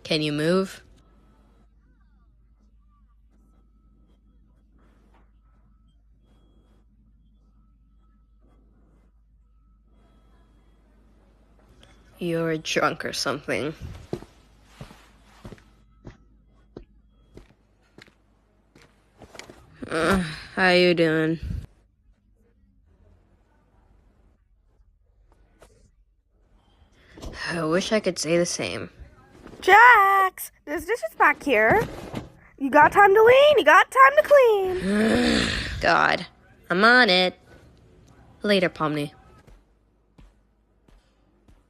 Can you move? You're drunk or something. How you doing? I wish I could say the same. Jax, there's dishes back here. You got time to lean, you got time to clean. God, I'm on it. Later, Pomni.